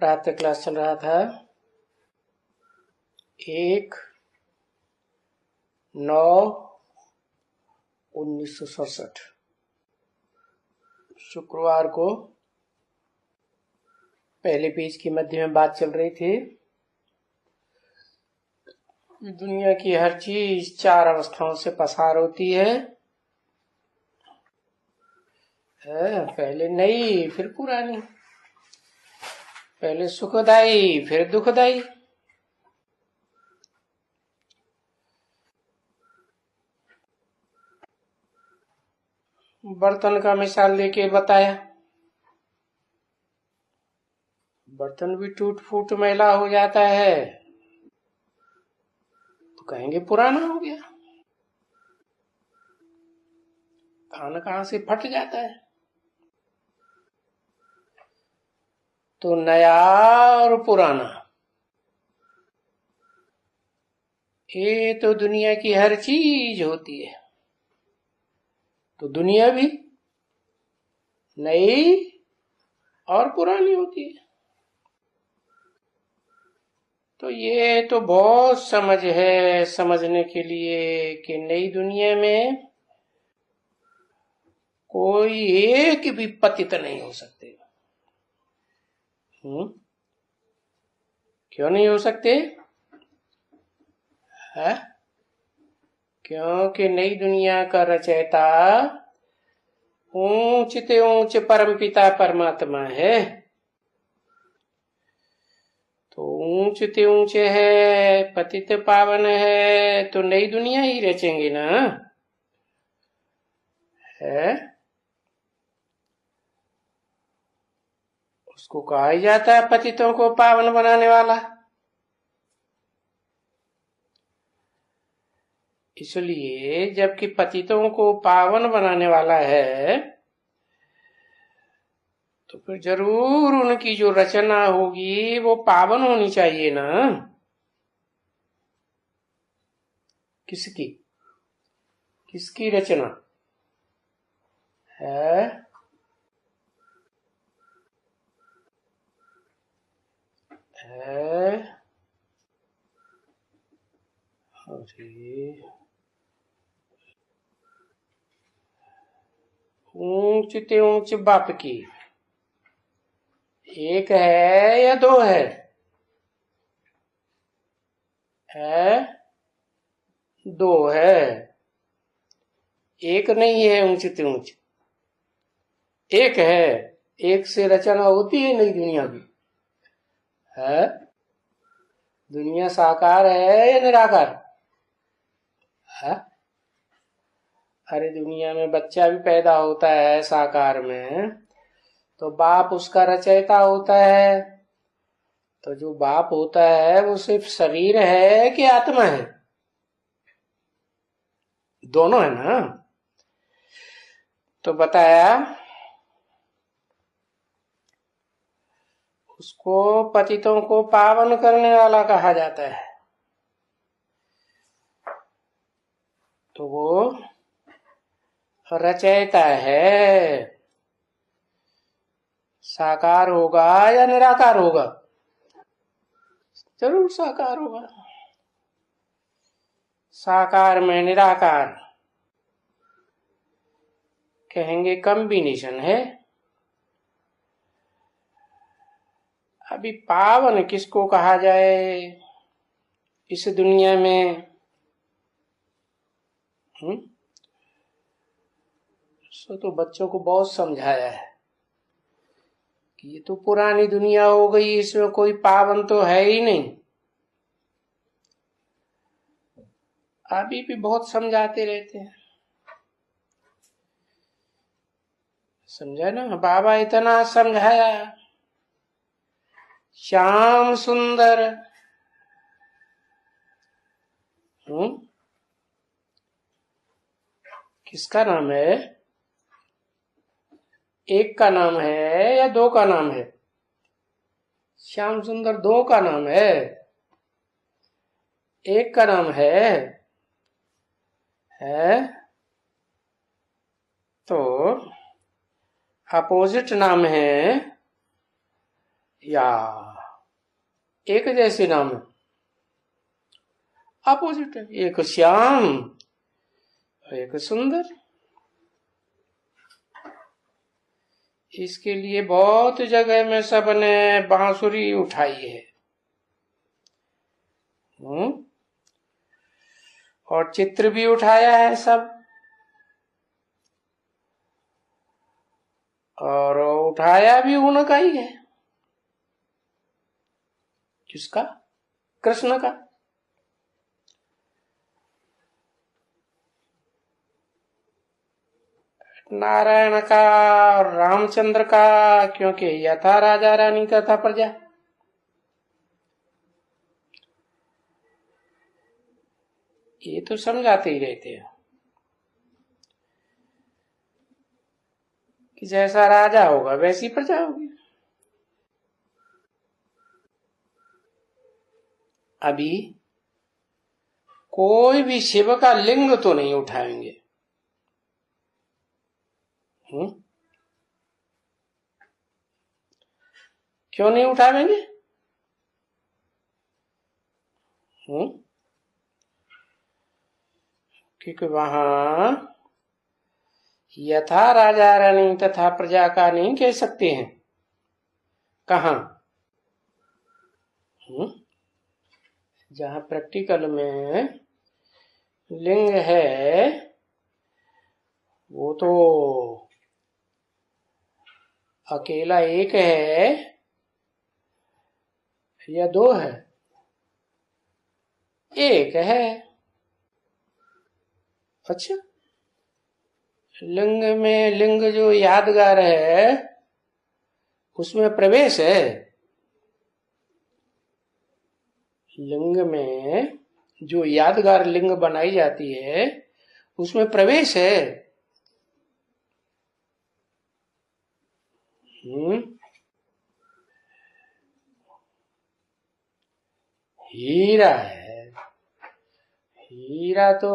प्रातः क्लास चल रहा था 1/9/1967 शुक्रवार को पहले पेज की मध्य में बात चल रही थी। दुनिया की हर चीज 4 अवस्थाओं से पसार होती है। पहले नई फिर पुरानी, पहले सुखदाई फिर दुखदाई। बर्तन का मिसाल लेके बताया, बर्तन भी टूट फूट मैला हो जाता है तो कहेंगे पुराना हो गया। खाना कहां से फट जाता है तो नया और पुराना। ये तो दुनिया की हर चीज होती है, तो दुनिया भी नई और पुरानी होती है। तो ये तो बहुत समझ है समझने के लिए कि नई दुनिया में कोई एक भी पतित नहीं हो सकते। क्यों नहीं हो सकते? है क्योंकि नई दुनिया का रचयिता ऊंच ते ऊंच परम पिता परमात्मा है। तो ऊंच ते ऊंचे है, पतित पावन है, तो नई दुनिया ही रचेंगे ना। है उसको कहा ही जाता है पतितों को पावन बनाने वाला। इसलिए जबकि पतितों को पावन बनाने वाला है तो फिर जरूर उनकी जो रचना होगी वो पावन होनी चाहिए ना। किसकी किसकी रचना है? अरे ऊंच ते ऊंच बाप की एक है या 2 है? 2 है, एक नहीं है ऊंच ते ऊंच, एक है। एक से रचना होती है नई दुनिया की। है दुनिया साकार है या निराकार? है अरे दुनिया में बच्चा भी पैदा होता है साकार में, तो बाप उसका रचयिता होता है। तो जो बाप होता है वो सिर्फ शरीर है कि आत्मा है? दोनों है ना। तो बताया उसको पतितों को पावन करने वाला कहा जाता है। तो वो रचयिता है। साकार होगा या निराकार होगा? जरूर साकार होगा। साकार में निराकार कहेंगे कॉम्बिनेशन है। अभी पावन किसको कहा जाए इस दुनिया में? सो तो बच्चों को बहुत समझाया है कि ये तो पुरानी दुनिया हो गई, इसमें कोई पावन तो है ही नहीं। अभी भी बहुत समझाते रहते हैं। समझा ना, बाबा इतना समझाया। श्याम सुंदर किसका नाम है? एक का नाम है या 2 का नाम है? श्याम सुंदर 2 का नाम है, एक का नाम है। तो अपोजिट नाम है या एक जैसे नाम है, अपोजिट है। एक श्याम, एक सुंदर। इसके लिए बहुत जगह में सबने बांसुरी उठाई है। और चित्र भी उठाया है सब, और उठाया भी उनका ही है। किसका? कृष्ण का। नारायण का और रामचंद्र का, क्योंकि यथा राजा रानी तथा प्रजा। ये तो समझाते ही रहते हैं कि जैसा राजा होगा वैसी प्रजा होगी। अभी कोई भी शिव का लिंग तो नहीं उठाएंगे। क्यों नहीं उठाएंगे? क्योंकि वहां यथा राजा रानी तथा प्रजा का नहीं कह सकते हैं। कहा? जहां प्रैक्टिकल में लिंग है वो तो अकेला एक है या दो है? एक है। अच्छा, लिंग में लिंग जो यादगार है उसमें प्रवेश है। लिंग में जो यादगार लिंग बनाई जाती है उसमें प्रवेश है। हीरा है। हीरा तो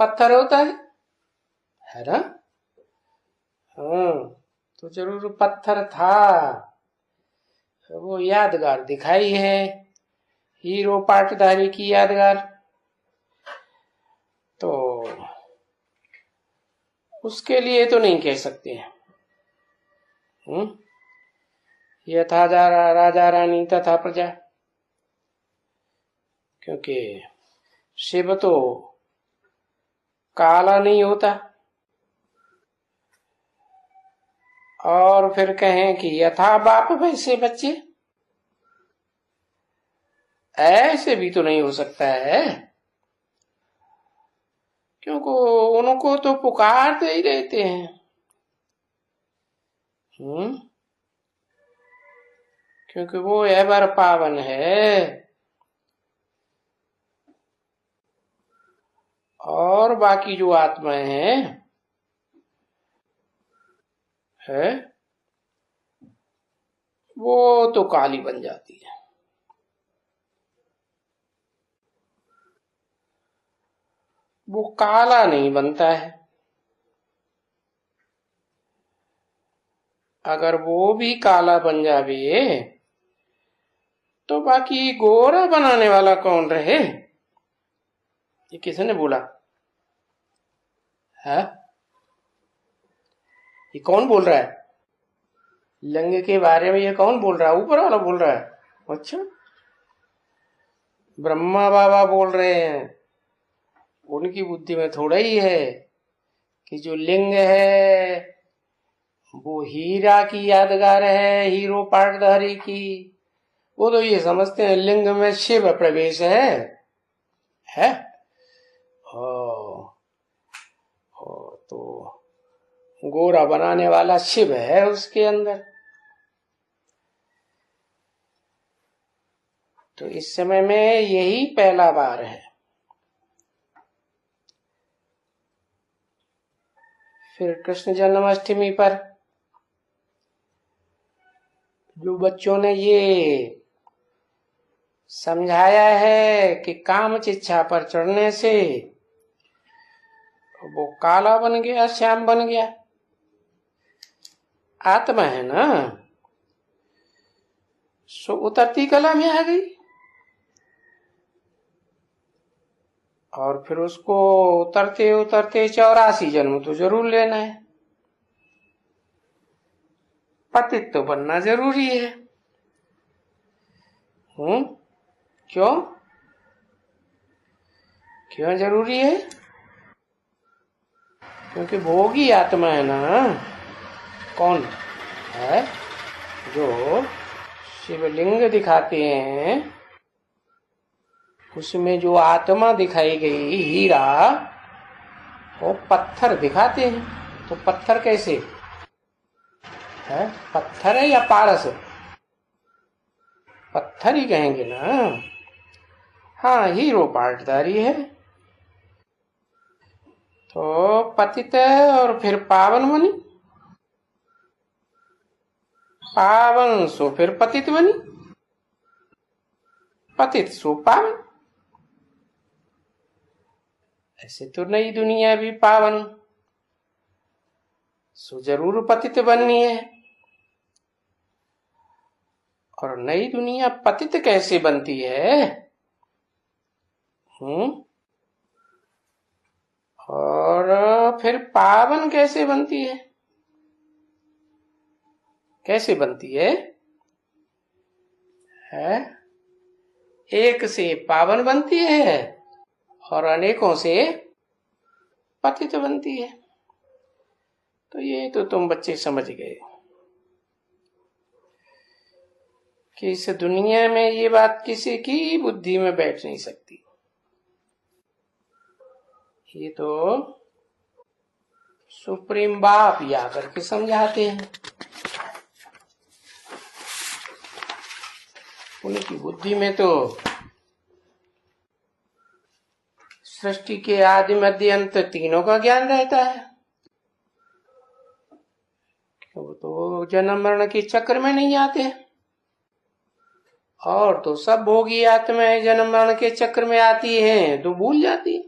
पत्थर होता है ना? हाँ, तो जरूर पत्थर था, वो यादगार दिखाई है, हीरो पाटधारी की यादगार। तो उसके लिए तो नहीं कह सकते हैं यथा राजा रानी तथा प्रजा, क्योंकि शिव तो काला नहीं होता। और फिर कहें कि यथा बाप वैसे बच्चे, ऐसे भी तो नहीं हो सकता है, क्योंकि उनको तो पुकारते ही रहते हैं। क्योंकि वो एवर पावन है। और बाकी जो आत्माएं है वो तो काली बन जाती है। वो काला नहीं बनता है। अगर वो भी काला बन जावे तो बाकी गोरा बनाने वाला कौन रहे? ये किसने बोला है? ये कौन बोल रहा है? लिंग के बारे में ये कौन बोल रहा है? ऊपर वाला बोल रहा है। अच्छा, ब्रह्मा बाबा बोल रहे हैं। उनकी बुद्धि में थोड़ा ही है कि जो लिंग है वो हीरा की यादगार है, हीरो पाटधारी की। वो तो ये समझते हैं लिंग में शिव प्रवेश है? तो गोरा बनाने वाला शिव है उसके अंदर। तो इस समय में यही पहला बार है। फिर कृष्ण जन्माष्टमी पर जो बच्चों ने ये समझाया है कि काम चिच्छा पर चढ़ने से वो काला बन गया, श्याम बन गया। आत्मा है ना, सो उतरती कला में आ गई, और फिर उसको उतरते उतरते 84 जन्म तो जरूर लेना है। पतित तो बनना जरूरी है। क्यों क्यों जरूरी है? क्योंकि भोगी आत्मा है ना। कौन है? जो शिवलिंग दिखाते हैं उसमें जो आत्मा दिखाई गई हीरा, वो पत्थर दिखाते हैं। तो पत्थर कैसे है? पत्थर है या पारस? पत्थर ही कहेंगे ना। हाँ, हीरो पाटदारी है। तो पतित और फिर पावन बनी, पावन सो फिर पतित बनी, पतित सो पावन। ऐसे तो नई दुनिया भी पावन सो जरूर पतित बननी है। और नई दुनिया पतित कैसे बनती है? और फिर पावन कैसे बनती है? कैसे बनती है? एक से पावन बनती है और अनेकों से पतित बनती है। तो ये तो तुम बच्चे समझ गए कि इस दुनिया में ये बात किसी की बुद्धि में बैठ नहीं सकती। ये तो सुप्रीम बाप ही आकर के समझाते हैं। उनकी बुद्धि में तो सृष्टि के आदि मध्य अंत तीनों का ज्ञान रहता है। वो तो जन्म मरण के चक्र में नहीं आते। और तो सब भोगी आत्माएं जन्म मरण के चक्र में आती हैं तो भूल जाती है।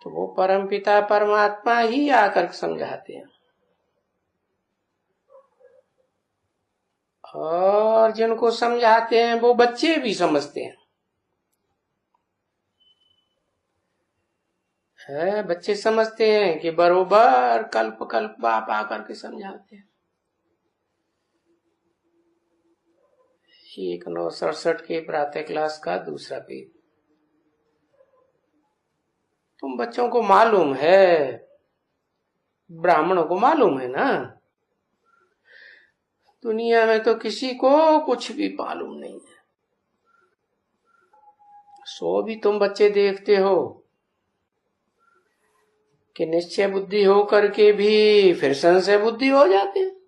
तो वो परमपिता परमात्मा ही आकर समझाते हैं। और जिनको समझाते हैं वो बच्चे भी समझते हैं। बच्चे समझते हैं कि बरोबर कल्प कल्प बाप आकर के समझाते हैं। 1967 के प्रातः क्लास का दूसरा पेज। तुम बच्चों को मालूम है, ब्राह्मणों को मालूम है ना, दुनिया में तो किसी को कुछ भी मालूम नहीं है। सो भी तुम बच्चे देखते हो कि निश्चय बुद्धि हो करके भी फिर संशय बुद्धि हो जाते हैं।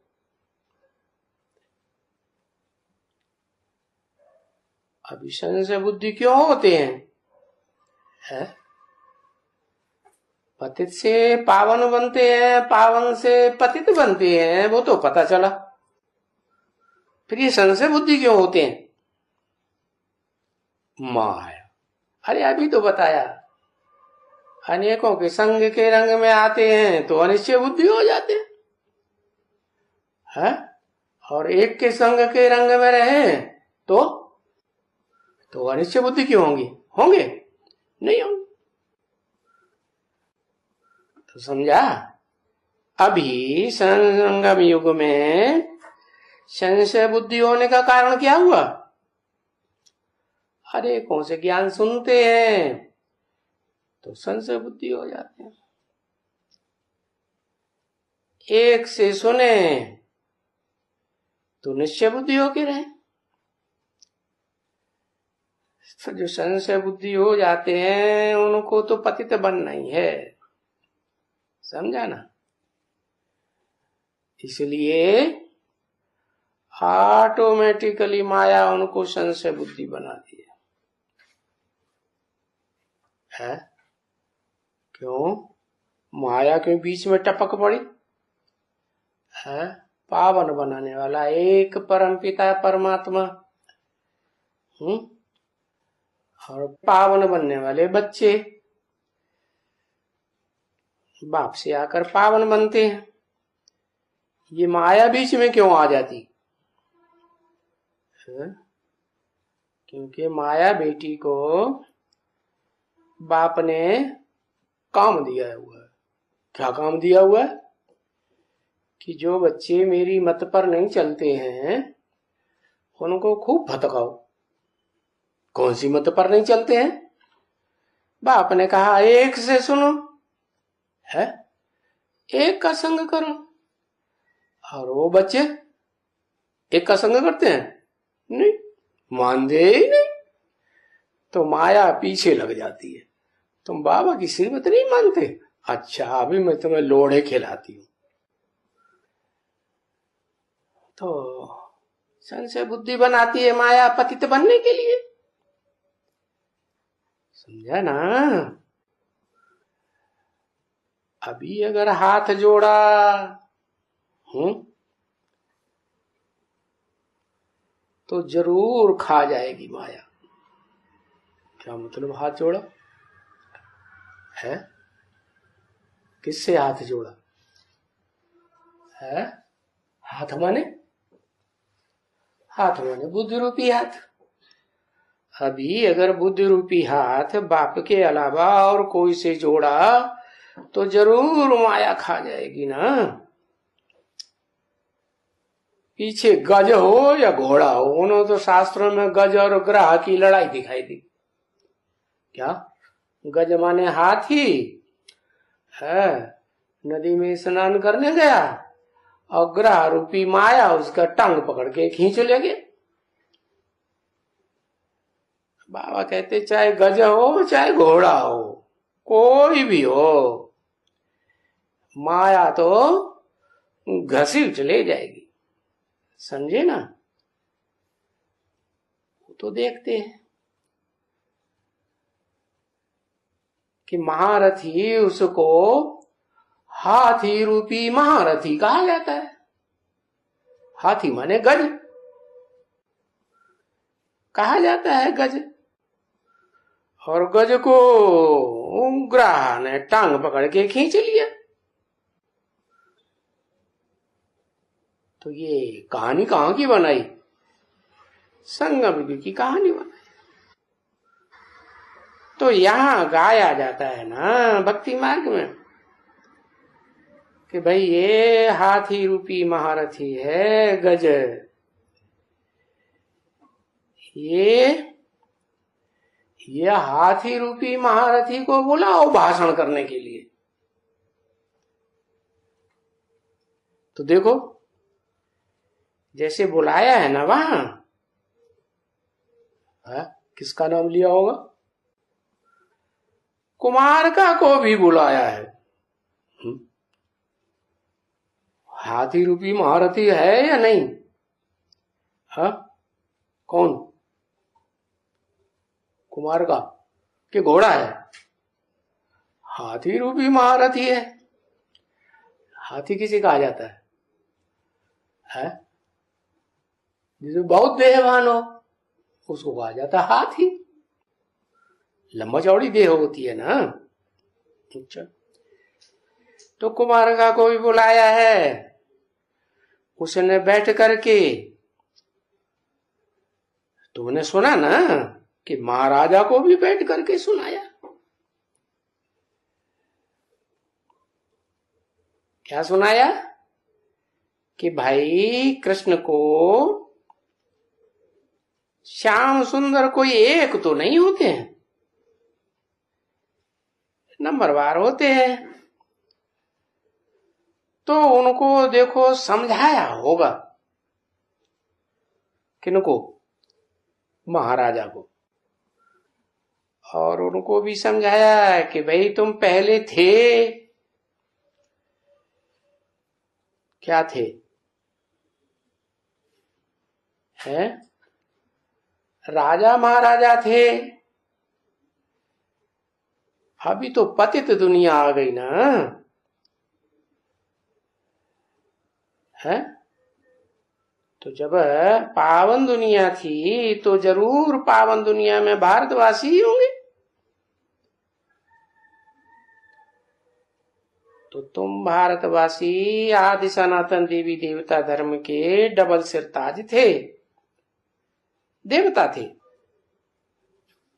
अभी संशय बुद्धि क्यों होते हैं? पतित से पावन बनते हैं, पावन से पतित बनते हैं, वो तो पता चला। फिर ये संशय बुद्धि क्यों होते हैं? माया। अरे अभी तो बताया, अनेकों के संग के रंग में आते हैं तो अनिश्चय बुद्धि हो जाते हैं। और एक के संग के रंग में रहे तो अनिश्चय बुद्धि क्यों होंगी? होंगे नहीं होंगे। तो समझा? अभी संगम युग में संशय बुद्धि होने का कारण क्या हुआ? अनेकों से ज्ञान सुनते हैं तो संशय बुद्धि हो जाते हैं। एक से सुने तो निश्चय बुद्धि होके रहे। तो जो संशय बुद्धि हो जाते हैं उनको तो पतित बनना ही है। समझा ना? इसलिए ऑटोमेटिकली माया उनको संशय बुद्धि बनाती है। क्यों? माया के बीच में टपक पड़ी है। पावन बनाने वाला एक परमपिता परमात्मा, और पावन बनने वाले बच्चे बाप से आकर पावन बनते हैं। ये माया बीच में क्यों आ जाती? है? क्योंकि माया बेटी को बाप ने काम दिया हुआ है। क्या काम दिया हुआ है? कि जो बच्चे मेरी मत पर नहीं चलते हैं उनको खूब भटकाओ। कौन सी मत पर नहीं चलते हैं? बाप ने कहा एक से सुनो, है, एक का संग करो। और वो बच्चे एक का संग करते हैं? नहीं, मानते ही नहीं। तो माया पीछे लग जाती है। तुम बाबा की श्रीमत नहीं मानते? अच्छा, अभी मैं तुम्हें लोढ़े खिलाती हूं। तो संशय बुद्धि बनाती है माया पतित बनने के लिए। समझा ना? अभी अगर हाथ जोड़ा तो जरूर खा जाएगी माया। क्या मतलब हाथ जोड़ा है? किससे हाथ जोड़ा है? हाथ माने बुद्धि रूपी हाथ। अभी अगर बुद्धि रूपी हाथ बाप के अलावा और कोई से जोड़ा तो जरूर माया खा जाएगी ना। पीछे गज हो या घोड़ा हो, उन्होंने तो शास्त्रों में गज और ग्रह की लड़ाई दिखाई दी। क्या? गज माने हाथी है, नदी में स्नान करने गया और ग्रह रूपी माया उसका टांग पकड़ के खींच ले गए। बाबा कहते चाहे गज हो चाहे घोड़ा हो, कोई भी हो, माया तो घसीट ले जाएगी। समझे ना? तो देखते हैं कि महारथी, उसको हाथी रूपी महारथी कहा जाता है। हाथी माने गज कहा जाता है, गज। और गज को ग्राह ने टांग पकड़ के खींच लिया। तो ये कहानी कहां की बनाई? संगम युग की कहानी बनाई। तो यहां गाया जाता है ना भक्ति मार्ग में कि भाई ये हाथी रूपी महारथी है गज, ये हाथी रूपी महारथी को बुलाओ भाषण करने के लिए। तो देखो जैसे बुलाया है ना वहां, किसका नाम लिया होगा? कुमारका को भी बुलाया है। हाथी रूपी महारथी है या नहीं? कौन? कुमारका कि घोड़ा है? हाथी रूपी महारथी है। हाथी किसे कहा जाता है? जिसे बहुत देहवान हो उसको कहा जाता है हाथी। लंबा चौड़ी देह होती है ना। अच्छा, तो कुमारका को भी बुलाया है। उसने बैठ करके, तुमने सुना ना कि महाराजा को भी बैठ करके सुनाया। क्या सुनाया? कि भाई कृष्ण को श्याम सुंदर कोई एक तो नहीं होते हैं, नंबरवार होते हैं। तो उनको देखो समझाया होगा। किनको? महाराजा को। और उनको भी समझाया कि भाई तुम पहले थे, क्या थे? हैं? राजा महाराजा थे। अभी तो पतित दुनिया आ गई ना। है? तो जब पावन दुनिया थी तो जरूर पावन दुनिया में भारतवासी ही होंगे। तो तुम भारतवासी आदि सनातन देवी देवता धर्म के डबल सिर ताज थे। देवता थे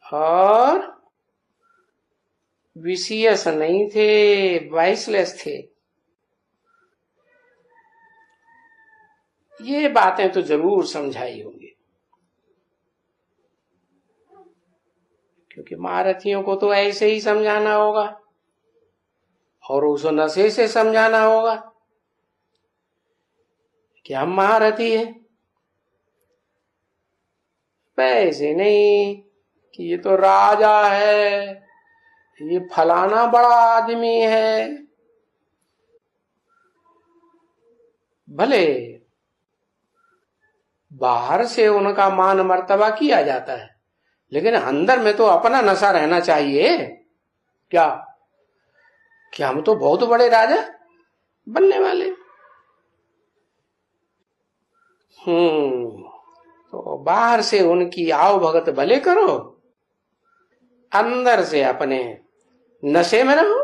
और विशियस नहीं थे, वाइसलेस थे। ये बातें तो जरूर समझाई होंगी, क्योंकि महारथियों को तो ऐसे ही समझाना होगा और उस नशे से समझाना होगा कि हम महारथी हैं। पैसे नहीं कि ये तो राजा है, ये फलाना बड़ा आदमी है। भले बाहर से उनका मान मर्तबा किया जाता है, लेकिन अंदर में तो अपना नशा रहना चाहिए। क्या हम तो बहुत बड़े राजा बनने वाले। तो बाहर से उनकी आओ भगत भले करो, अंदर से अपने नशे में रहो।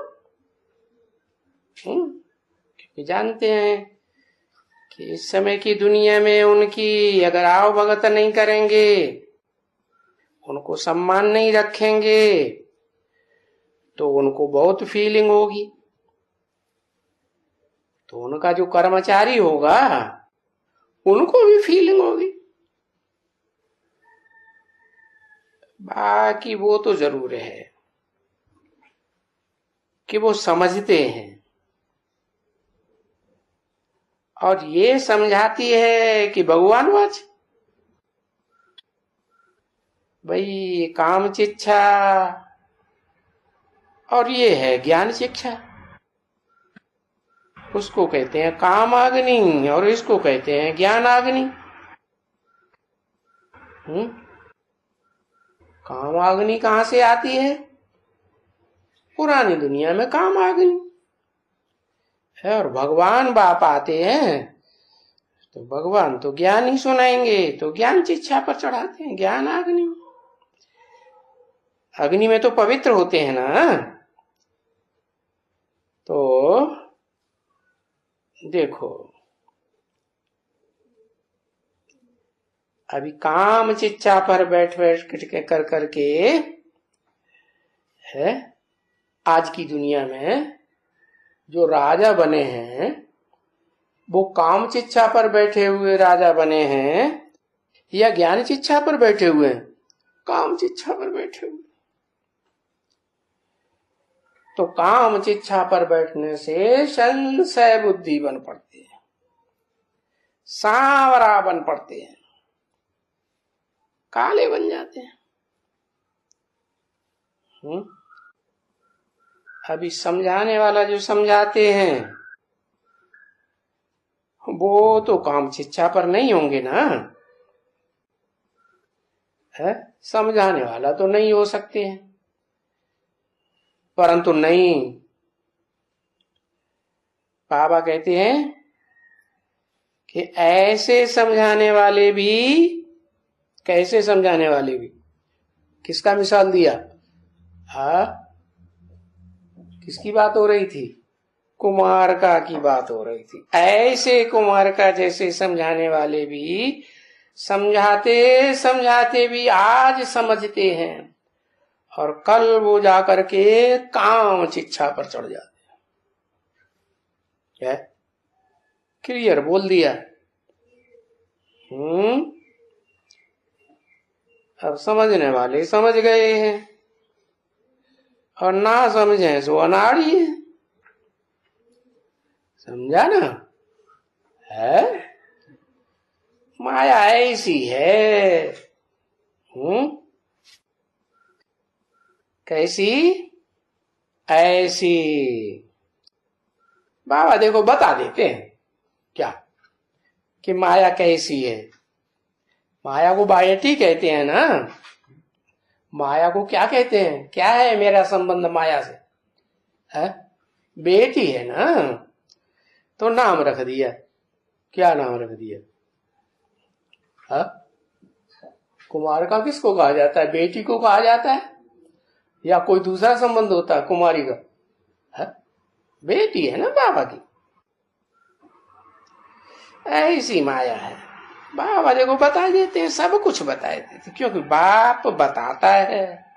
क्योंकि जानते हैं कि इस समय की दुनिया में उनकी अगर आओ भगत नहीं करेंगे, उनको सम्मान नहीं रखेंगे, तो उनको बहुत फीलिंग होगी। तो उनका जो कर्मचारी होगा उनको भी फीलिंग होगी। बाकी वो तो जरूर है कि वो समझते हैं, और ये समझाती है कि भगवान वाच भाई काम शिक्षा और ये है ज्ञान शिक्षा। उसको कहते हैं काम अग्नि और इसको कहते हैं ज्ञान अग्नि। काम अग्नि कहां से आती है? पुरानी दुनिया में काम अग्नि है, और भगवान बाप आते हैं तो भगवान तो ज्ञान ही सुनाएंगे, तो ज्ञान शिक्षा पर चढ़ाते हैं ज्ञान अग्नि। अग्नि में तो पवित्र होते हैं ना। तो देखो अभी काम शिक्षा पर बैठ कर करके है, आज की दुनिया में जो राजा बने हैं वो काम शिक्षा पर बैठे हुए राजा बने हैं या ज्ञान शिक्षा पर बैठे हुए हैं? काम शिक्षा पर बैठे हुए। तो काम शिक्षा पर बैठने से संशय बुद्धि बन पड़ती है, सांवरा बन पड़ते हैं, काले बन जाते हैं। अभी समझाने वाला जो समझाते हैं वो तो काम शिक्षा पर नहीं होंगे ना, है? समझाने वाला तो नहीं हो सकते हैं। परंतु नहीं, बाबा कहते हैं कि ऐसे समझाने वाले भी, कैसे समझाने वाले भी, किसका मिसाल दिया? किसकी बात हो रही थी? कुमारका की बात हो रही थी। ऐसे कुमारका जैसे समझाने वाले भी समझाते समझाते भी आज समझते हैं और कल वो जाकर के काम शिक्षा पर चढ़ जाते हैं। क्या क्लियर बोल दिया? अब समझने वाले समझ गए हैं और ना समझे सो अनाड़ी है। समझा ना? है माया ऐसी है। कैसी? ऐसी। बाबा देखो बता देते हैं क्या कि माया कैसी है। माया को बायटी कहते हैं ना। माया को क्या कहते हैं? क्या है मेरा संबंध माया से? है बेटी है ना, तो नाम रख दिया। क्या नाम रख दिया? हा? कुमार का किसको कहा जाता है? बेटी को कहा जाता है या कोई दूसरा संबंध होता है कुमारी का? है बेटी है ना बाबा की। ऐसी माया है। बाबा देखो बता देते हैं, सब कुछ बता देते, क्योंकि बाप बताता है।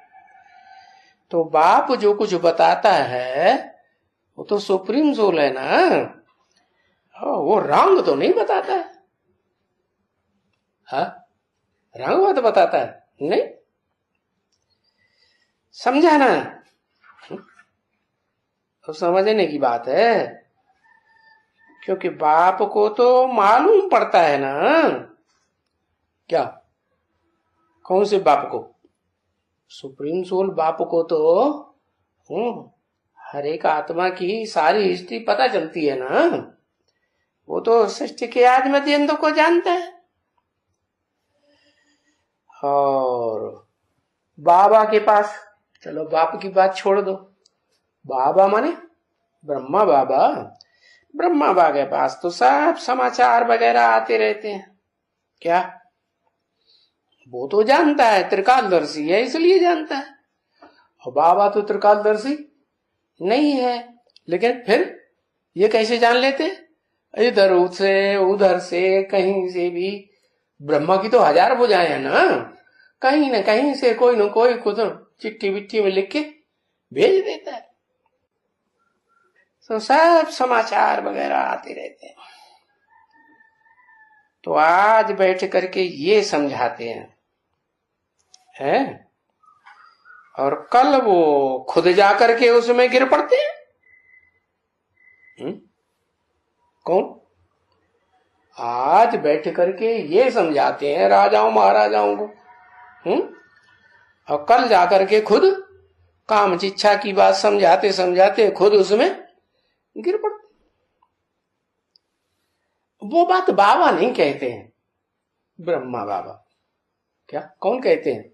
तो बाप जो कुछ बताता है वो तो सुप्रीम सोल है ना, वो रंग तो नहीं बताता है। हाँ, रंग बात बताता है नहीं, समझा ना? तो समझने की बात है, क्योंकि बाप को तो मालूम पड़ता है ना। क्या? कौन से बाप को? सुप्रीम सोल बाप को तो हर एक आत्मा की सारी हिस्ट्री पता चलती है ना। वो तो सृष्टि के आदि मध्य अंत को जानता है। और बाबा के पास, चलो बाप की बात छोड़ दो, बाबा माने ब्रह्मा बाबा, ब्रह्मा बाबा के पास तो सब समाचार वगैरह आते रहते हैं। क्या? वो तो जानता है, त्रिकालदर्शी है इसलिए जानता है। और बाबा तो त्रिकालदर्शी नहीं है, लेकिन फिर ये कैसे जान लेते? इधर से उधर से कहीं से भी, ब्रह्मा की तो हजार भुजाएं हैं ना, कहीं ना कहीं से कोई ना कोई कुछ चिट्ठी विट्ठी में लिख के भेज देता है। तो सब समाचार वगैरह आते रहते हैं। तो आज बैठ करके ये समझाते हैं, और कल वो खुद जाकर के उसमें गिर पड़ते हैं। कौन? आज बैठ करके ये समझाते हैं राजाओं महाराजाओं को, और कल जाकर के खुद काम इच्छा की बात समझाते समझाते खुद उसमें गिर पड़ते। वो बात बाबा नहीं कहते हैं, ब्रह्मा बाबा। क्या? कौन कहते हैं?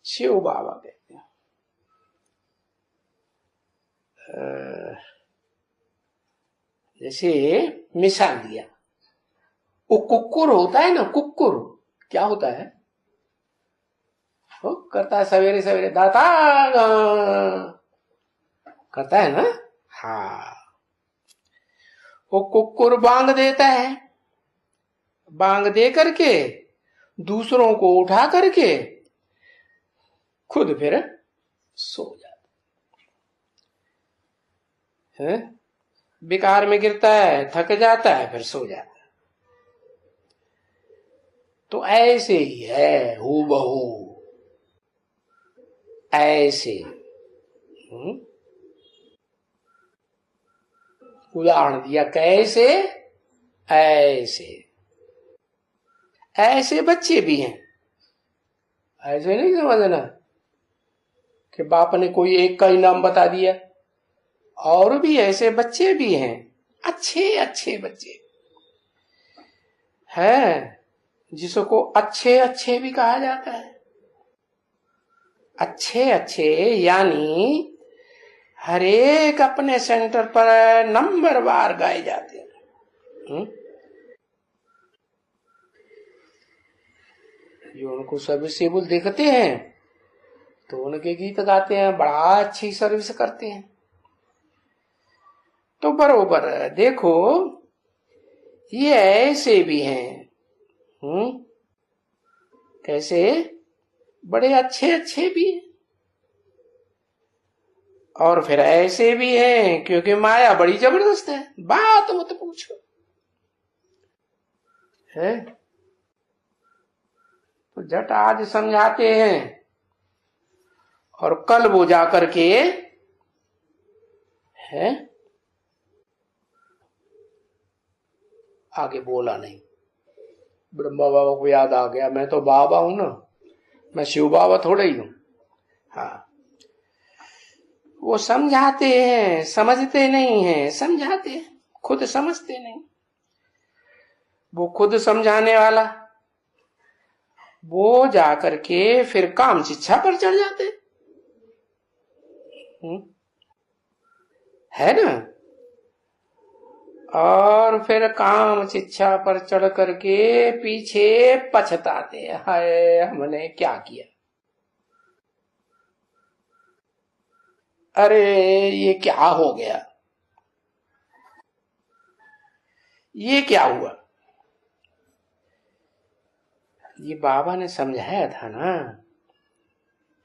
शिव बाबा कहते हैं। जैसे मिसाल दिया, वो कुक्कुर होता है ना, कुक्कुर क्या होता है? वो करता है सवेरे सवेरे दाता करता है ना। हाँ, वो कुक्कुर बांग देता है, बांग दे करके दूसरों को उठा करके खुद फिर सो जाता है। बेकार में गिरता है, थक जाता है, फिर सो जाता है। तो ऐसे ही है हूबहू, ऐसे। उदाहरण दिया, कैसे? ऐसे। ऐसे बच्चे भी हैं, ऐसे नहीं समझना कि बाप ने कोई एक का ही नाम बता दिया। और भी ऐसे बच्चे भी हैं, अच्छे अच्छे बच्चे हैं, जिसको अच्छे अच्छे भी कहा जाता है। अच्छे अच्छे यानी हर एक अपने सेंटर पर नंबरवार गाए जाते हैं। जो उनको सर्विसेबल देखते हैं तो उनके गीत गाते हैं, बड़ा अच्छी सर्विस करते हैं। तो बरोबर देखो, ये ऐसे भी हैं, कैसे? बड़े अच्छे अच्छे भी हैं, और फिर ऐसे भी हैं क्योंकि माया बड़ी जबरदस्त है, बात मत पूछो है। तो जट आज समझाते हैं और कल वो जाकर के है आगे बोला नहीं। ब्रह्मा बाबा को याद आ गया, मैं तो बाबा हूं ना, मैं शिव बाबा थोड़ा ही हूं। हाँ, वो समझाते हैं, समझते नहीं हैं, समझाते हैं, खुद समझते नहीं। वो खुद समझाने वाला वो जाकर के फिर काम शिक्षा पर चढ़ जाते है ना। और फिर काम शिक्षा पर चढ़ करके पीछे पछताते, हाय हमने क्या किया, अरे ये क्या हो गया, ये क्या हुआ। ये बाबा ने समझाया था ना,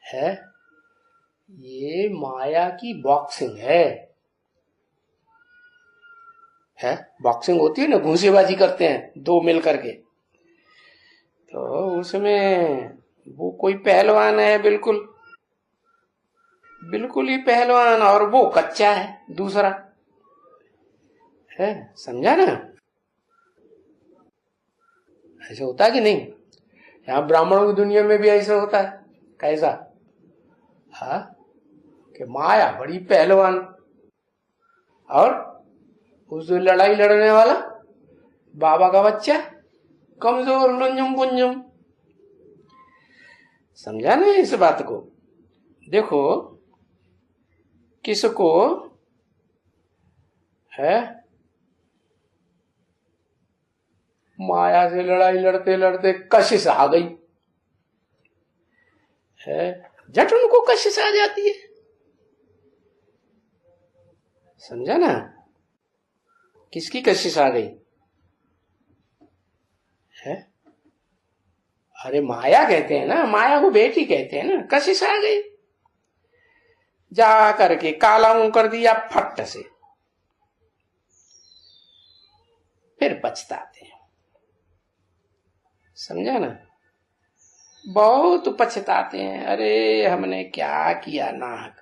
है ये माया की बॉक्सिंग है बॉक्सिंग होती है ना, घूंसेबाजी करते हैं दो मिल करके, तो उसमें वो कोई पहलवान है, बिल्कुल बिल्कुल ही पहलवान, और वो कच्चा है दूसरा, है समझा ना। ऐसे होता है कि नहीं? यहाँ ब्राह्मणों की दुनिया में भी ऐसा होता है। कैसा? हाँ, कि माया बड़ी पहलवान, और उस जो लड़ाई लड़ने वाला बाबा का बच्चा कमजोर लंजुम पुंजुम। समझा ना इस बात को? देखो, किसको है माया से लड़ाई लड़ते लड़ते कशिश आ गई है, झट उनको कशिश आ जाती है। समझा ना? किसकी कशिश आ गई है? अरे माया कहते हैं ना, माया को बेटी कहते हैं ना। कशिश आ गई, जा करके काला मुंह कर दिया फट से, फिर पछताते हैं। समझा ना? बहुत पछताते हैं, अरे हमने क्या किया नाहक।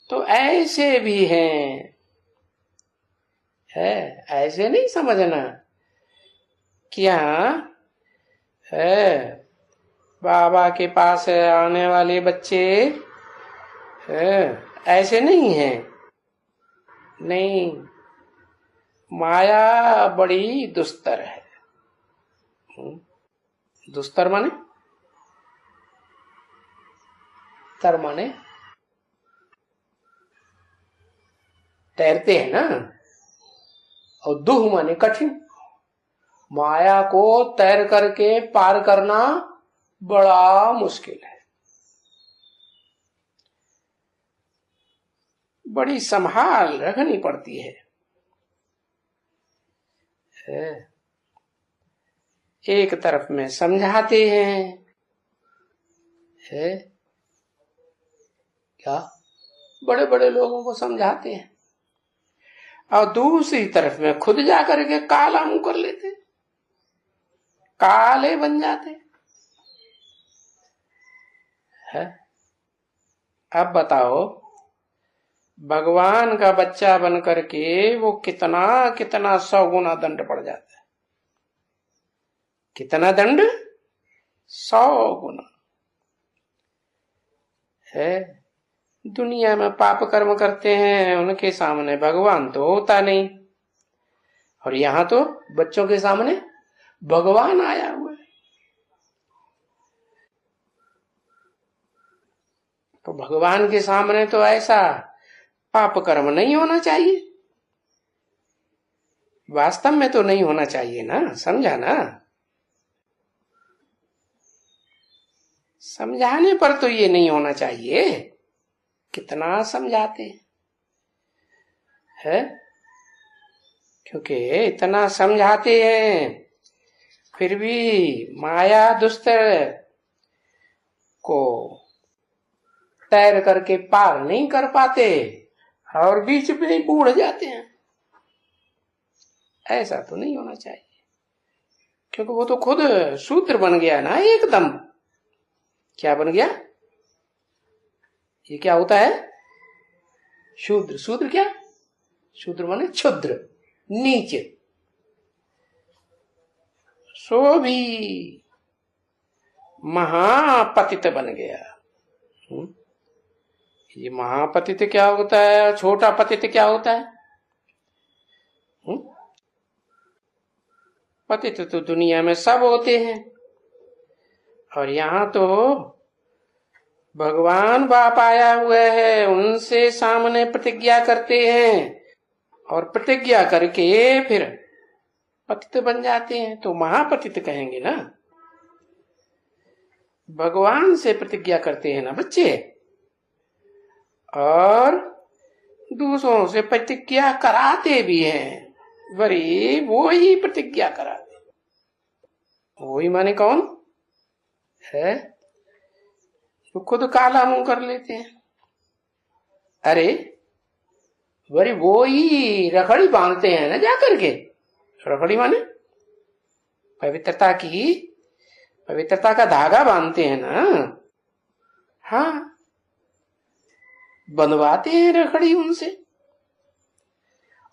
तो ऐसे भी हैं, है ऐसे नहीं समझना क्या है बाबा के पास आने वाले बच्चे है ऐसे नहीं है। नहीं, माया बड़ी दुस्तर है। दुस्तर माने? तर माने तैरते हैं ना, और दुह माने कठिन। माया को तैर करके पार करना बड़ा मुश्किल है, बड़ी संभाल रखनी पड़ती है। एक तरफ में समझाते हैं, है क्या, बड़े बड़े लोगों को समझाते हैं, और दूसरी तरफ में खुद जाकर के काला मुंह कर लेते, काले बन जाते है। अब बताओ, भगवान का बच्चा बन करके वो कितना कितना 100 गुना दंड पड़ जाता है। कितना दंड? 100 गुना है। दुनिया में पाप कर्म करते हैं, उनके सामने भगवान तो होता नहीं, और यहां तो बच्चों के सामने भगवान आया हुआ है। तो भगवान के सामने तो ऐसा पाप कर्म नहीं होना चाहिए, वास्तव में तो नहीं होना चाहिए ना। समझा ना? समझाने पर तो ये नहीं होना चाहिए। कितना समझाते है, क्योंकि इतना समझाते हैं, फिर भी माया दुस्तर को तैर करके पार नहीं कर पाते, और बीच में ही बूढ़ जाते हैं। ऐसा तो नहीं होना चाहिए, क्योंकि वो तो खुद शूद्र बन गया ना एकदम। क्या बन गया? ये क्या होता है? शूद्र। शूद्र क्या? शूद्र माने क्षुद्र, नीचे। सो भी महापतित बन गया। ये महापतित क्या होता है, छोटा पतित क्या होता है? पतित तो दुनिया में सब होते हैं, और यहां तो भगवान बाप आया हुआ है, उनसे सामने प्रतिज्ञा करते हैं, और प्रतिज्ञा करके फिर पतित बन जाते हैं, तो महापतित कहेंगे ना। भगवान से प्रतिज्ञा करते हैं ना बच्चे, और दूसरों से प्रतिज्ञा कराते भी हैं, वही वो ही प्रतिज्ञा कराते। वही माने कौन है जो खुद काला मुंह कर लेते हैं? अरे बड़ी वो ही रखड़ी बांधते हैं ना जाकर के। रखड़ी माने पवित्रता की, पवित्रता का धागा बांधते हैं ना। हाँ, बंधवाते हैं रखड़ी उनसे,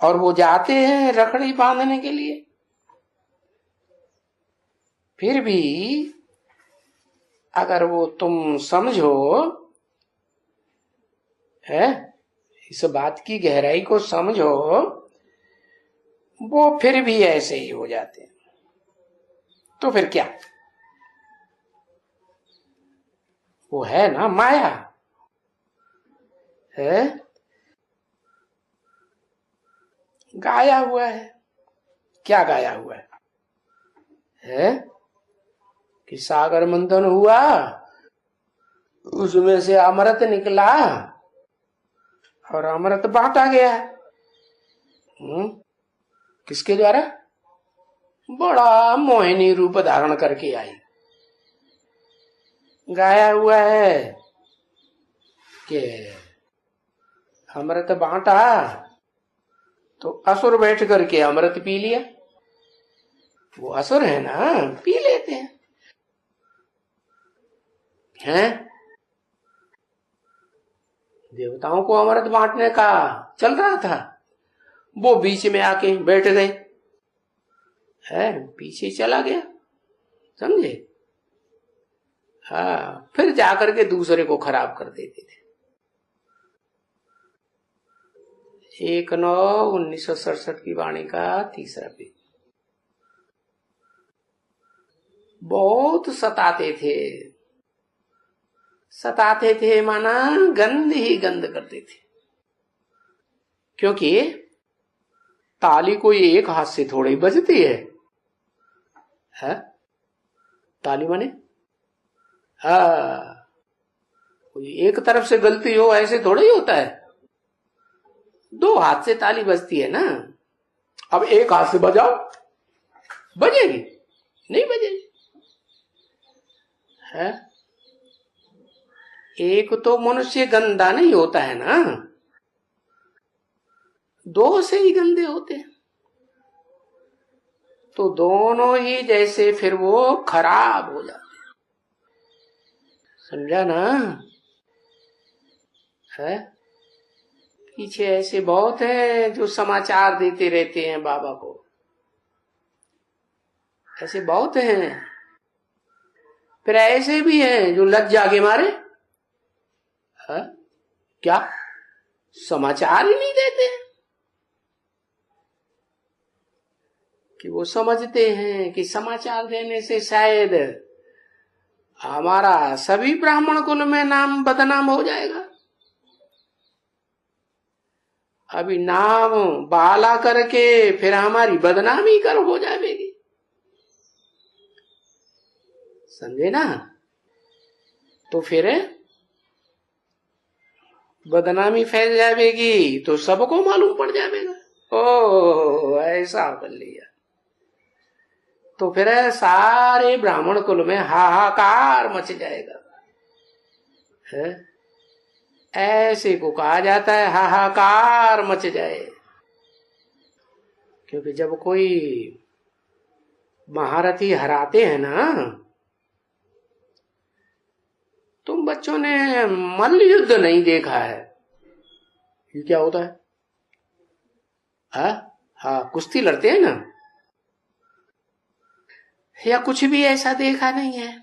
और वो जाते हैं रखड़ी बांधने के लिए। फिर भी अगर वो तुम समझो है, इस बात की गहराई को समझो, वो फिर भी ऐसे ही हो जाते हैं। तो फिर क्या? वो है ना माया, है गाया हुआ है। क्या गाया हुआ है कि सागर मंथन हुआ, उसमें से अमृत निकला और अमृत बांटा गया। किसके द्वारा? बड़ा मोहिनी रूप धारण करके आई। गाया हुआ है कि अमृत बांटा तो असुर बैठ करके अमृत पी लिया। वो असुर है ना, पी लेते हैं। देवताओं को अमृत बांटने का चल रहा था, वो बीच में आके बैठ गए, है पीछे चला गया, समझे? हाँ, फिर जाकर के दूसरे को खराब कर देते थे। 1/9/1967 की वाणी का 3रा पेज। बहुत सताते थे, सताते थे माना गंद ही गंद करते थे। क्योंकि ताली कोई एक हाथ से थोड़ी बजती है? ताली माने कोई एक तरफ से गलती हो ऐसे थोड़ा ही होता है। 2 हाथ से ताली बजती है ना। अब एक हाथ से बजाओ, बजेगी? नहीं बजेगी। है एक तो मनुष्य गंदा नहीं होता है ना, 2 से ही गंदे होते हैं। तो दोनों ही जैसे फिर वो खराब हो जाते हैं। समझा ना? है पीछे ऐसे बहुत हैं जो समाचार देते रहते हैं बाबा को, ऐसे बहुत हैं। फिर ऐसे भी हैं जो लज्जा के मारे क्या समाचार ही नहीं देते हैं, कि वो समझते हैं कि समाचार देने से शायद हमारा सभी ब्राह्मण कुल में नाम बदनाम हो जाएगा। अभी नाम बाला करके फिर हमारी बदनामी कर हो जाएगी। समझे ना? तो फिर बदनामी फैल जाएगी तो सबको मालूम पड़ जाएगा। ओ ऐसा कर लिया तो फिर सारे ब्राह्मण कुल में हाहाकार मच जाएगा। है ऐसे को कहा जाता है हाहाकार मच जाए। क्योंकि जब कोई महारथी हराते हैं ना, तुम बच्चों ने मल्ल युद्ध नहीं देखा है, ये क्या होता है? हाँ कुश्ती लड़ते हैं ना, या कुछ भी ऐसा देखा नहीं है।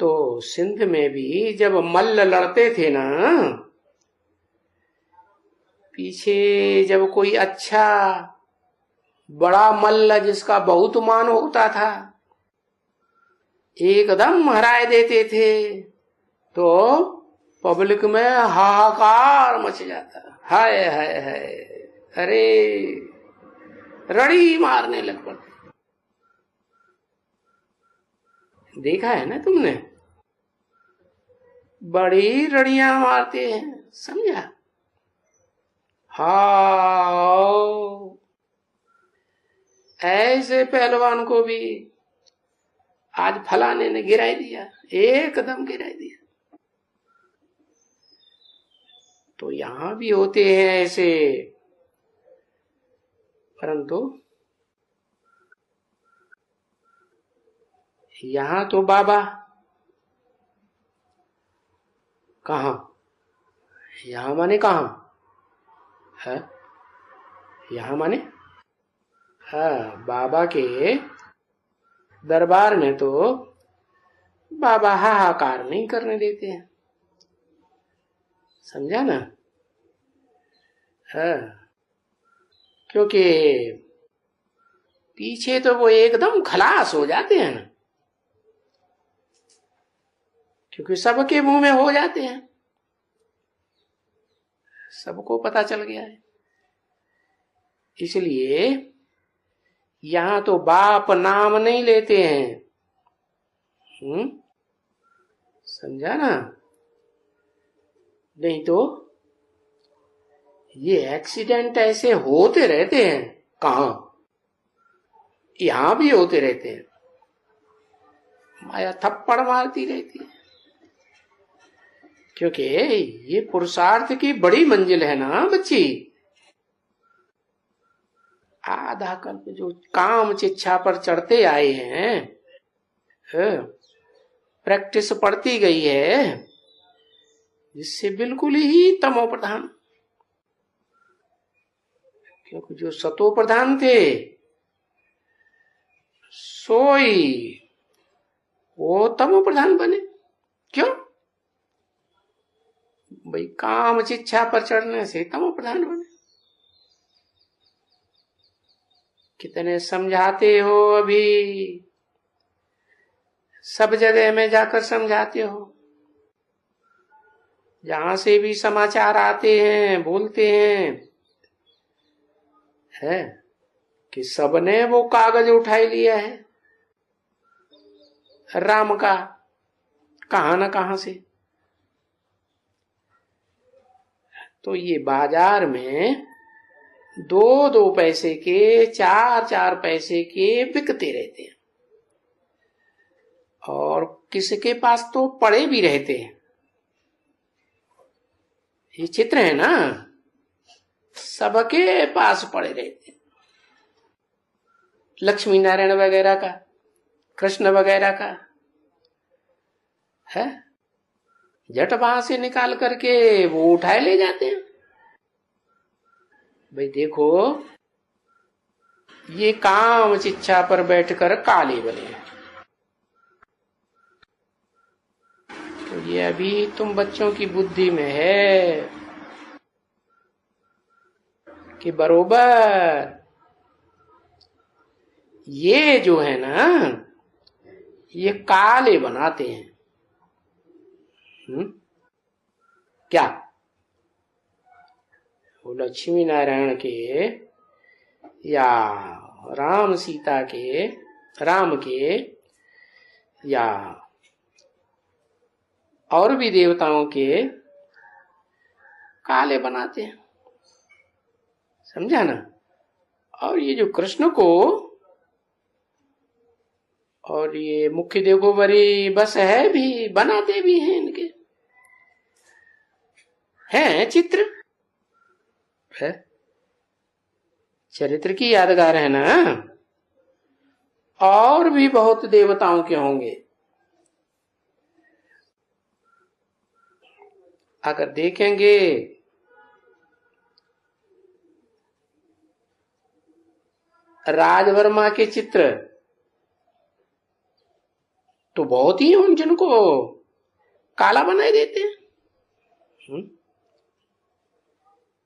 तो सिंध में भी जब मल्ल लड़ते थे ना, पीछे जब कोई अच्छा बड़ा मल्ल जिसका बहुत मान होता था एकदम हराए देते थे तो पब्लिक में हाहाकार मच जाता। हाय हाय हाय, अरे रड़ी मारने लग पड़ते। देखा है ना तुमने? बड़ी रड़ियां मारते हैं, समझा? हाँ ऐसे पहलवान को भी आज फलाने ने गिरा दिया, एकदम गिरा दिया। तो यहां भी होते हैं ऐसे, परंतु यहां तो बाबा कहां, यहां माने कहां है, यहां माने हाँ, बाबा के दरबार में तो बाबा हाहाकार नहीं करने देते हैं, समझा ना। हाँ, क्योंकि पीछे तो वो एकदम खलास हो जाते हैं ना, क्योंकि सबके मुंह में हो जाते हैं, सबको पता चल गया है। इसलिए यहां तो बाप नाम नहीं लेते हैं, समझा ना। नहीं तो ये एक्सीडेंट ऐसे होते रहते हैं, कहां, यहां भी होते रहते हैं। माया थप्पड़ मारती रहती है, क्योंकि ये पुरुषार्थ की बड़ी मंजिल है ना बच्ची। आधा कल्प जो काम चिच्छा पर चढ़ते आए हैं, प्रैक्टिस पड़ती गई है, जिससे बिल्कुल ही तमो प्रधान, क्योंकि जो सतो प्रधान थे सोई वो तमो प्रधान बने। क्यों भाई, काम चिच्छा पर चढ़ने से तमो प्रधान बने। कितने समझाते हो, अभी सब जगह में जाकर समझाते हो, जहां से भी समाचार आते हैं बोलते हैं है कि सबने वो कागज उठा लिया है राम का, कहां न कहां से। तो ये बाजार में 2-2 पैसे के, 4-4 पैसे के बिकते रहते हैं, और किसके पास तो पड़े भी रहते हैं। ये चित्र है ना, सबके पास पड़े रहते हैं, लक्ष्मी नारायण वगैरह का, कृष्ण वगैरह का है, झट वहां से निकाल करके वो उठाए ले जाते हैं। भाई देखो, ये काम शिक्षा पर बैठकर काले बने। तो ये अभी तुम बच्चों की बुद्धि में है कि बरोबर ये जो है ना, ये काले बनाते हैं। क्या वो लक्ष्मी नारायण के या राम सीता के, राम के या और भी देवताओं के काले बनाते हैं, समझा ना। और ये जो कृष्ण को, और ये मुख्य देखो बड़ी बस है भी, बनाते भी हैं, इनके हैं चित्र है, चरित्र की यादगार है ना। और भी बहुत देवताओं के होंगे, अगर देखेंगे राजवर्मा के चित्र तो बहुत ही उन जिनको काला बनाए देते हैं।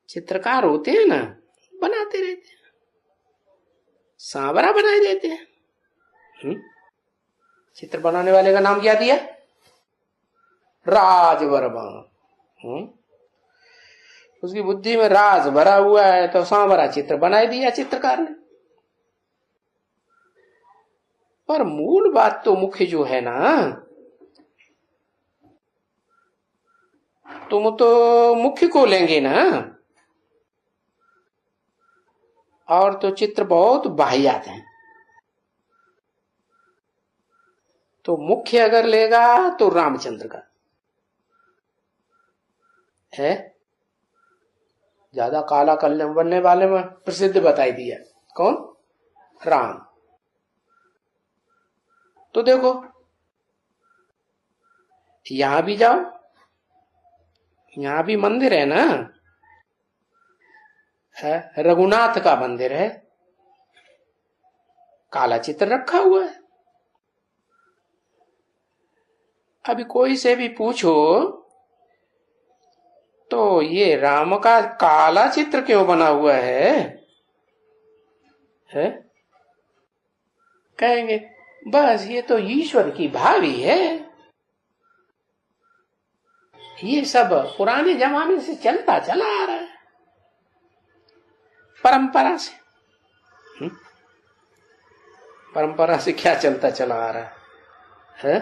चित्रकार होते हैं ना, बनाते रहते हैं, सांवरा बनाए देते हैं। चित्र बनाने वाले का नाम क्या दिया? राजवर्मा। उसकी बुद्धि में राज भरा हुआ है, तो सांवरा चित्र बनाए दिया चित्रकार ने। पर मूल बात तो मुख्य जो है ना, तुम तो मुख्य को लेंगे ना, और तो चित्र बहुत वाहियात हैं। तो मुख्य अगर लेगा तो रामचंद्र का है, ज्यादा काला कलम बनने वाले में प्रसिद्ध बताई दिया कौन, राम। तो देखो यहां भी जाओ, यहां भी मंदिर है ना, है रघुनाथ का मंदिर है, काला चित्र रखा हुआ है। अभी कोई से भी पूछो तो ये राम का काला चित्र क्यों बना हुआ है? कहेंगे बस ये तो ईश्वर की भावी है, ये सब पुराने जमाने से चलता चला आ रहा है, परंपरा से। परंपरा से क्या चलता चला आ रहा है?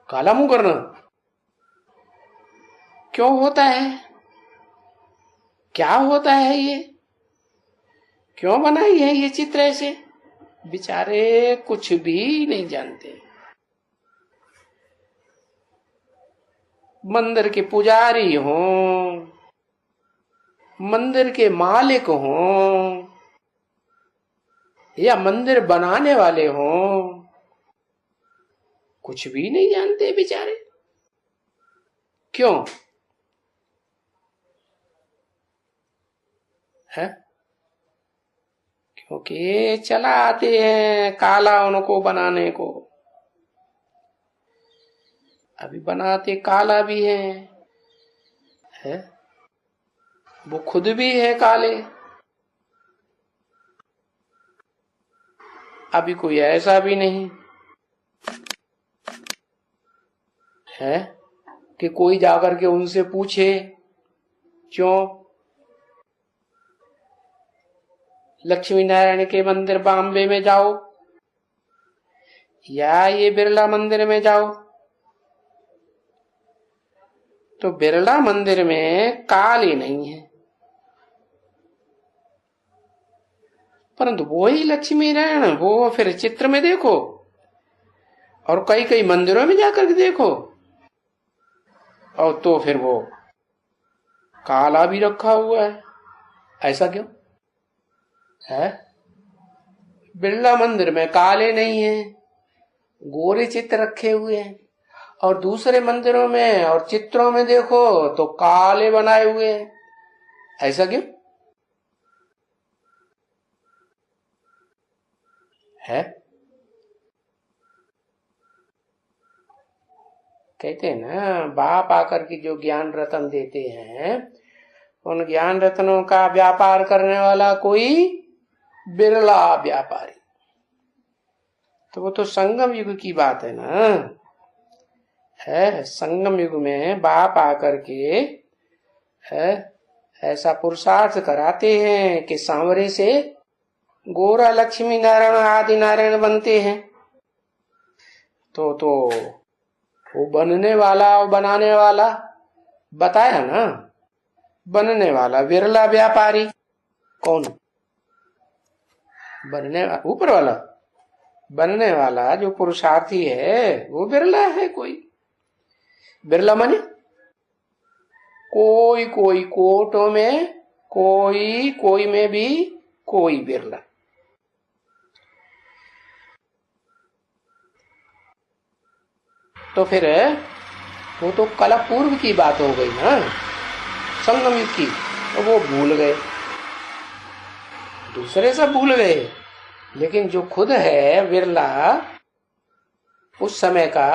काला मुंह करना क्यों होता है, क्या होता है, ये क्यों बनाई है ये चित्र ऐसे? बेचारे कुछ भी नहीं जानते। मंदिर के पुजारी हों, मंदिर के मालिक हों, या मंदिर बनाने वाले हों, कुछ भी नहीं जानते बेचारे। क्यों है? क्योंकि चला आते हैं काला उनको बनाने को। अभी बनाते काला भी है? वो खुद भी है काले। अभी कोई ऐसा भी नहीं है कि कोई जाकर के उनसे पूछे क्यों लक्ष्मी नारायण के मंदिर बॉम्बे में जाओ या ये बिरला मंदिर में जाओ, तो बिरला मंदिर में काली नहीं है, परंतु वो ही लक्ष्मी नारायण वो फिर चित्र में देखो और कई कई मंदिरों में जाकर के देखो, और तो फिर वो काला भी रखा हुआ है। ऐसा क्यों है? बिरला मंदिर में काले नहीं है, गोरे चित्र रखे हुए हैं, और दूसरे मंदिरों में और चित्रों में देखो तो काले बनाए हुए हैं। ऐसा क्यों है? कहते हैं ना बाप आकर के जो ज्ञान रतन देते हैं, उन ज्ञान रत्नों का व्यापार करने वाला कोई बिरला व्यापारी। तो वो तो संगम युग की बात है ना, है संगम युग में बाप आकर के है ऐसा पुरुषार्थ कराते हैं कि सांवरे से गोरा लक्ष्मी नारायण आदि नारायण बनते हैं। तो वो बनने वाला और बनाने वाला बताया ना, बनने वाला बिरला व्यापारी कौन, बनने ऊपर वाला, बनने वाला जो पुरुषार्थी है वो बिरला है। कोई बिरला माने कोई कोई कोटों में कोई, कोई में भी कोई बिरला। तो फिर वो तो कला पूर्व की बात हो गई ना, संगम युग की, तो वो भूल गए, दूसरे सब भूल गए, लेकिन जो खुद है बिरला उस समय का,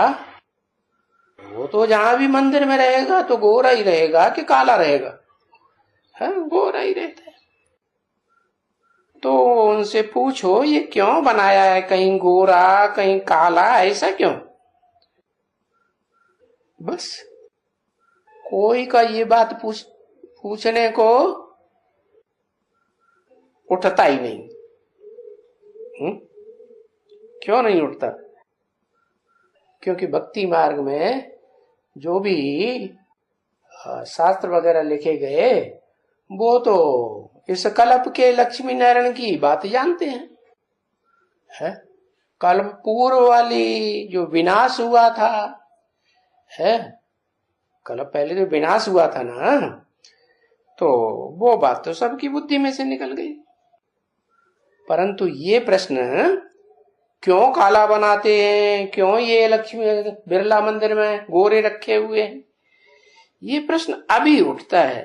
वो तो जहां भी मंदिर में रहेगा तो गोरा ही रहेगा कि काला रहेगा, है गोरा ही रहता है। तो उनसे पूछो ये क्यों बनाया है, कहीं गोरा कहीं काला, ऐसा क्यों? बस कोई का ये बात पूछने को उठता ही नहीं। क्यों नहीं उठता? क्योंकि भक्ति मार्ग में जो भी शास्त्र वगैरह लिखे गए वो तो इस कल्प के लक्ष्मी नारायण की बात जानते हैं, है? कल्प पूर्व वाली जो विनाश हुआ था, है? कल्प पहले जो विनाश हुआ था ना, तो वो बात तो सबकी बुद्धि में से निकल गई। परंतु ये प्रश्न क्यों काला बनाते हैं, क्यों ये लक्ष्मी बिरला मंदिर में गोरे रखे हुए हैं, ये प्रश्न अभी उठता है।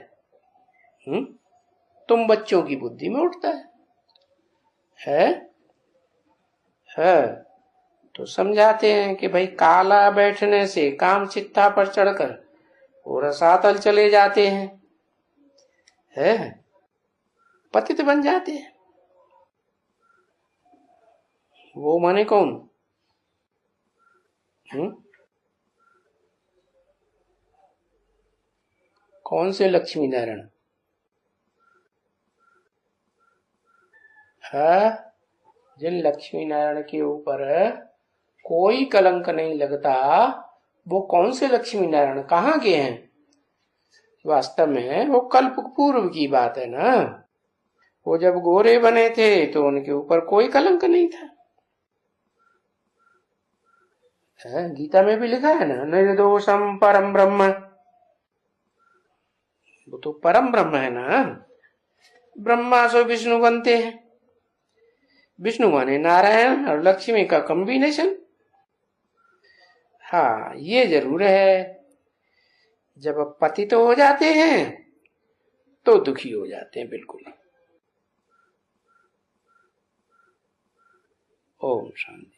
तुम बच्चों की बुद्धि में उठता है? तो समझाते हैं कि भाई काला बैठने से काम चित्ता पर चढ़कर और रसातल चले जाते हैं, है? पतित बन जाते हैं। वो माने कौन? कौन से लक्ष्मी नारायण? है जिन लक्ष्मी नारायण के ऊपर कोई कलंक नहीं लगता, वो कौन से लक्ष्मी नारायण कहाँ के हैं? वास्तव में वो कल्प पूर्व की बात है ना। वो जब गोरे बने थे तो उनके ऊपर कोई कलंक नहीं था। गीता में भी लिखा है ना, निर्दोषम परम ब्रह्म। वो तो परम ब्रह्म है ना। ब्रह्मा सो विष्णु बनते हैं, विष्णु माने नारायण और लक्ष्मी का कॉम्बिनेशन। हाँ, ये जरूर है, जब पतित तो हो जाते हैं तो दुखी हो जाते हैं बिल्कुल। ओम शांति।